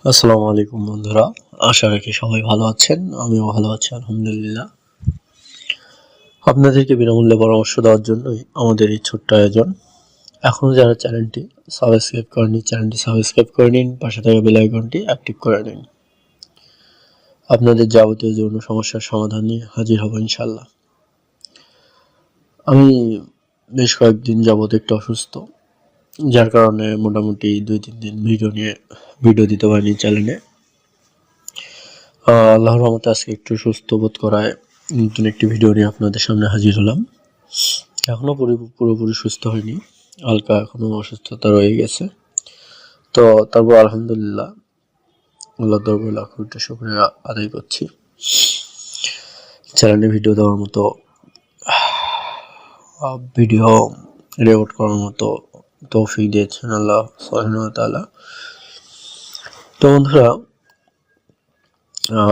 আসসালামু আলাইকুম বন্ধুরা, আশা রাখি সবাই ভালো আছেন। আমিও ভালো আছি আলহামদুলিল্লাহ। আপনাদেরকে বিনামূল্যে পরামর্শ দেওয়ার জন্যই আমাদের এই ছোট্ট আয়োজন। এখনো যারা চ্যানেলটি সাবস্ক্রাইব করেনি, চ্যানেলটি সাবস্ক্রাইব করে নিন, পাশে থাকা বেল আইকনটি অ্যাক্টিভ করে নিন। আপনাদের যাবতীয় যৌন সমস্যার সমাধান নিয়ে হাজির হব ইনশাল্লাহ। আমি বেশ কয়েকদিন যাবত একটু অসুস্থ, যার কারণে মোটামুটি 2-3 দিন ভিডিও দিতে পারিনি চ্যানেলে। আল্লাহর রহমতে আজকে একটু সুস্থ বোধ করায় নতুন একটি ভিডিও নিয়ে আপনাদের সামনে হাজির হলাম। এখনো পুরোপুরি সুস্থ হয়নি, হালকা এখনো অসুস্থতা রয়ে গেছে। তো তারপর আলহামদুলিল্লাহ আল্লাহর দরবারে লাখ কোটি শুকরিয়া আদায় করছি। চ্যানেলে ভিডিও দেওয়ার মতো, ভিডিও রেকর্ড করার মতো তৌফিক দিয়েছেন আল্লাহ সুবহানাহু ওয়া তাআলা। তো বন্ধুরা,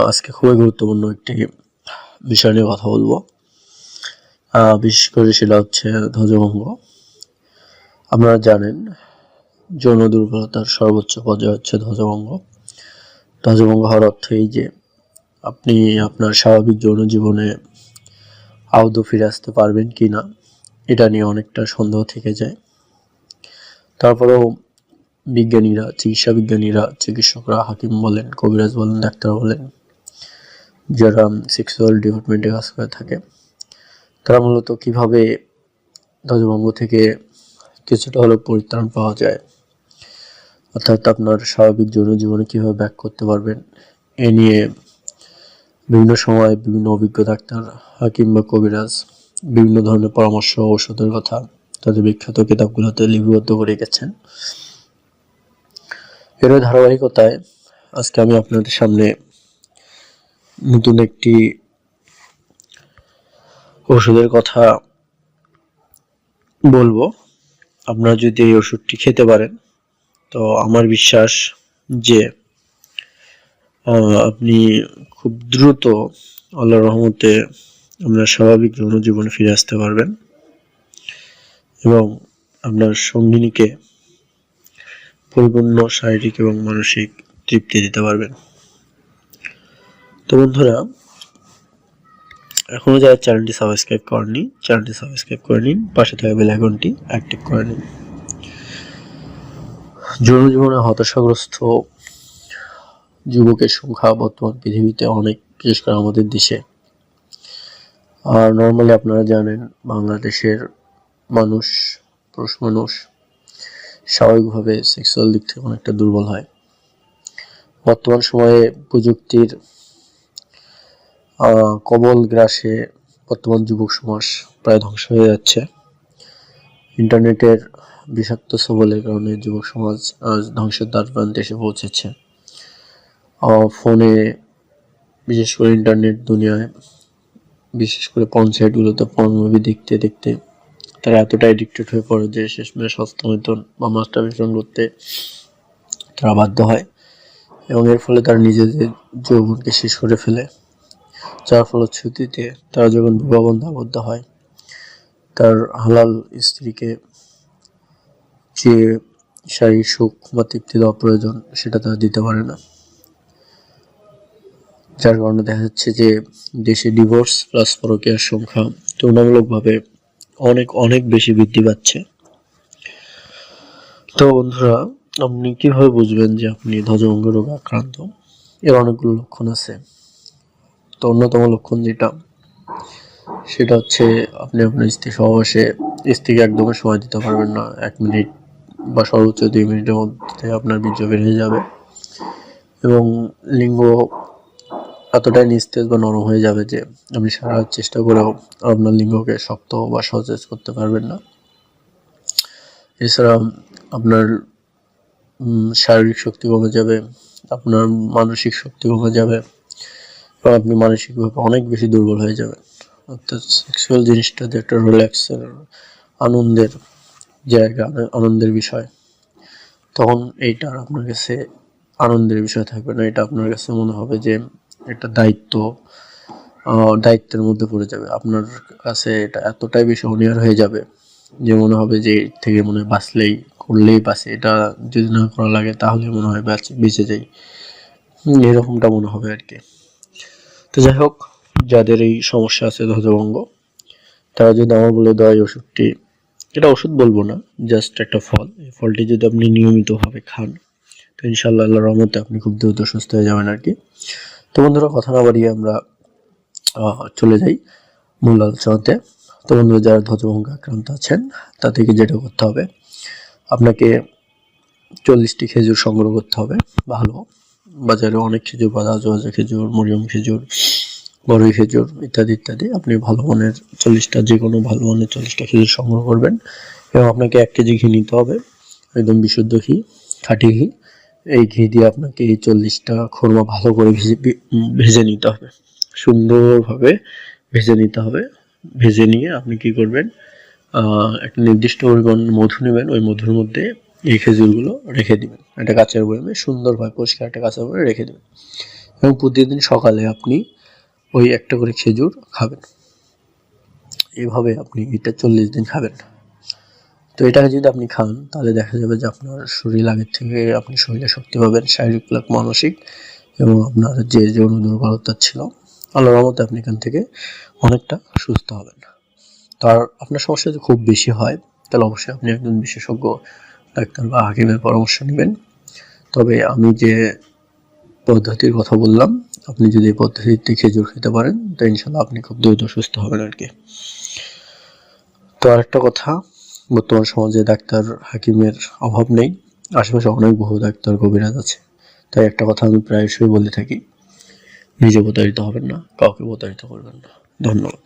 আজকে খুবই গুরুত্বপূর্ণ একটি বিষয় নিয়ে কথা বলবো। বিশেষ করে সেটা হচ্ছে ধ্বজভঙ্গ। আপনারা জানেন যৌন দুর্বলতার সর্বোচ্চ পর্যায় হচ্ছে ধ্বজভঙ্গ। ধ্বজভঙ্গ হওয়ার অর্থ এই যে আপনি আপনার স্বাভাবিক যৌন জীবনে আদৌ ফিরে আসতে পারবেন কিনা, এটা নিয়ে অনেকটা সন্দেহ থেকে যায়। তারপরেও বিজ্ঞানীরা, চিকিৎসা বিজ্ঞানীরা, চিকিৎসকরা, হাকিম বলেন, কবিরাজ বলেন, ডাক্তার বলেন, যারা সেক্সুয়াল ডিপার্টমেন্টে কাজ করে থাকে, তারা মূলত কিভাবে ধ্বজভঙ্গ থেকে কিছুটা হলেও পরিত্রাণ পাওয়া যায়, অর্থাৎ আপনার স্বাভাবিক যৌন জীবনে কিভাবে ব্যাক করতে পারবেন, এ নিয়ে বিভিন্ন সময় বিভিন্ন অভিজ্ঞ ডাক্তার, হাকিম বা কবিরাজ বিভিন্ন ধরনের পরামর্শ, ঔষধের কথা তাদের বিখ্যাত কিতাবগুলোতে লিপিবদ্ধ করে গেছেন। এর ধারাবাহিকতায় আজকে আমি আপনাদের সামনে নতুন একটি ওষুধের কথা বলবো। আপনারা যদি এই ওষুধটি খেতে পারেন, তো আমার বিশ্বাস যে আপনি খুব দ্রুত আল্লাহর রহমতে আপনার স্বাভাবিক যৌন জীবনে ফিরে আসতে পারবেন এবং আপনার সঙ্গিনীকে পরিপূর্ণ শারীরিক এবং মানসিক তৃপ্তি দিতে পারবেন। তো বন্ধুরা, এখনো যারা চ্যানেলটি সাবস্ক্রাইব করেনি, চ্যানেলটি সাবস্ক্রাইব করে নিন, পাশে থাকা বেল আইকনটি অ্যাক্টিভ করে নিন। যৌন জীবনে হতাশাগ্রস্ত যুবকের সংখ্যা বর্তমান পৃথিবীতে অনেক, বিশেষ করে আমাদের দেশে। আর নর্মালি আপনারা জানেন বাংলাদেশের মানুষ, পুরুষ মানুষ স্বাভাবিকভাবে সেক্সুয়াল দিক থেকে অনেকটা দুর্বল হয়। বর্তমান সময়ে প্রযুক্তির কবল গ্রাসে বর্তমান যুবক সমাজ প্রায় ধ্বংস হয়ে যাচ্ছে। ইন্টারনেটের বিষাক্ত সবলের কারণে যুবক সমাজ আজ ধ্বংসের দ্বারপ্রান্তে এসে পৌঁছেছে। ফোনে, বিশেষ করে ইন্টারনেট দুনিয়ায়, বিশেষ করে পঞ্চায়েতগুলোতে পর্ন মুভি দেখতে দেখতে তারা এতটা এডিক্টেড হয়ে পড়ে যে শেষমেশ হস্তমৈথুন বা মাস্টারবেশন করতে তারা বাধ্য হয় এবং এর ফলে তারা নিজেদের যৌবনকে শেষ করে ফেলে। যার ফলশ্রুতিতে তারা যখন বিবাহ বন্ধনে আবদ্ধ হয়, তার হালাল স্ত্রীকে যে শারীরিক সুখ বা তৃপ্তি দেওয়া প্রয়োজন সেটা তারা দিতে পারে না। যার কারণে দেখা যাচ্ছে যে দেশে ডিভোর্স প্লাস পরকীয়ার সংখ্যা তুলনামূলকভাবে অনেক অনেক বেশি বৃদ্ধি পাচ্ছে। তো বন্ধুরা, আপনি কিভাবে বুঝবেন যে আপনি ধ্বজভঙ্গ রোগে আক্রান্ত? এর অনেকগুলো লক্ষণ আছে। তো অন্যতম লক্ষণ সেটা হচ্ছে আপনি আপনার স্ত্রী সহবাসে স্ত্রীকে একদমই সময় দিতে পারবেন না। 1 মিনিট বা সর্বোচ্চ 2 মিনিটের মধ্যে আপনার বীর্য বের হয়ে যাবে এবং লিঙ্গ এতটাই নিস্তেজ বা নরম হয়ে যাবে যে আপনি সারা চেষ্টা করেও আপনার লিঙ্গকে শক্ত বা সতেজ করতে পারবেন না। এছাড়া আপনার শারীরিক শক্তি কমে যাবে, আপনার মানসিক শক্তি কমে যাবে এবং আপনি মানসিকভাবে অনেক বেশি দুর্বল হয়ে যাবেন। অর্থাৎ সেক্সুয়াল জিনিসটা যে একটা রিল্যাক্সের, আনন্দের জায়গা, আনন্দের বিষয়, তখন এইটা আপনার কাছে আনন্দের বিষয় থাকবে না। এটা আপনার কাছে মনে হবে যে একটা দায়িত্বের মধ্যে পড়ে যাবে। আপনার কাছে এটা এতটাই বেশি অনিয়ার হয়ে যাবে যে মনে হবে যে এর থেকে মনে হয় করলেই বাঁচে, এটা যদি না করা লাগে তাহলে মনে হয় বেঁচে যাই। এরকমটা মনে হবে আর কি। তো যাই হোক, যাদের এই সমস্যা আছে ধ্বজভঙ্গ, তারা যদি আমার বলে দেওয়া এই ওষুধটি, এটা ওষুধ বলবো না, জাস্ট একটা ফল, এই ফলটি যদি আপনি নিয়মিতভাবে খান, তো ইনশাআল্লাহ আল্লাহর রহমতে আপনি খুব দ্রুত সুস্থ হয়ে যাবেন আর কি। তো বন্ধুরা, কথা না বাড়িয়ে আমরা চলে যাই মূল আলোচনাতে। তো বন্ধুরা, যারা ধ্বজভঙ্গ আক্রান্ত আছেন, তাদেরকে যেটা করতে হবে, আপনাকে 40টি খেজুর সংগ্রহ করতে হবে। ভালো বাজারে অনেক খেজুর পাওয়া যায়, জোয়াজা খেজুর, মরিয়ম খেজুর, বড়ই খেজুর ইত্যাদি ইত্যাদি। আপনি ভালো মানের 40টা, যে কোনো ভালো মানের 40টা খেজুর সংগ্রহ করবেন এবং আপনাকে 1 কেজি ঘি নিতে হবে, একদম বিশুদ্ধ ঘি, খাঁটি ঘি। এই ঘি দিয়ে আপনাকে এই 40টা খুরমা ভালো করে ভেজে নিতে হবে, সুন্দরভাবে ভেজে নিতে হবে। ভেজে নিয়ে আপনি কি করবেন, একটা নির্দিষ্ট পরিমাণ মধু নেবেন, ওই মধুর মধ্যে এই খেজুরগুলো রেখে দিবেন, একটা কাঁচের বয়ামে সুন্দরভাবে পরিষ্কার একটা কাঁচের বয়ামে রেখে দেবেন এবং প্রতিদিন সকালে আপনি ওই একটা করে খেজুর খাবেন। এভাবে আপনি এটা 40 দিন খাবেন। তো এটাকে যদি আপনি খান, তাহলে দেখা যাবে যে আপনার শরীর আগের থেকে, আপনি শরীরে শক্তি পাবেন, শারীরিক প্লাস মানসিক, এবং আপনার যে যৌন দুর্বলতা ছিল, আল্লাহর রহমতে আপনি এখান থেকে অনেকটা সুস্থ হবেন। তো আর আপনার সমস্যা যদি খুব বেশি হয়, তাহলে অবশ্যই আপনি একজন বিশেষজ্ঞ ডাক্তার বা হাকিমের পরামর্শ নেবেন। তবে আমি যে পদ্ধতির কথা বললাম, আপনি যদি এই পদ্ধতিতে খেজুর খেতে পারেন, তো ইনশাল্লাহ আপনি খুব দ্রুত সুস্থ হবেন আর কি। তো আরেকটা কথা, বর্তমান সমাজে ডাক্তার হাকিমের অভাব নেই, আশেপাশে অনেক বহু ডাক্তার কবিরাজ আছে। তাই একটা কথা আমি প্রায়শই বলে থাকি, নিজে প্রতারিত হবেন না, কাউকে প্রতারিত করবেন না। ধন্যবাদ।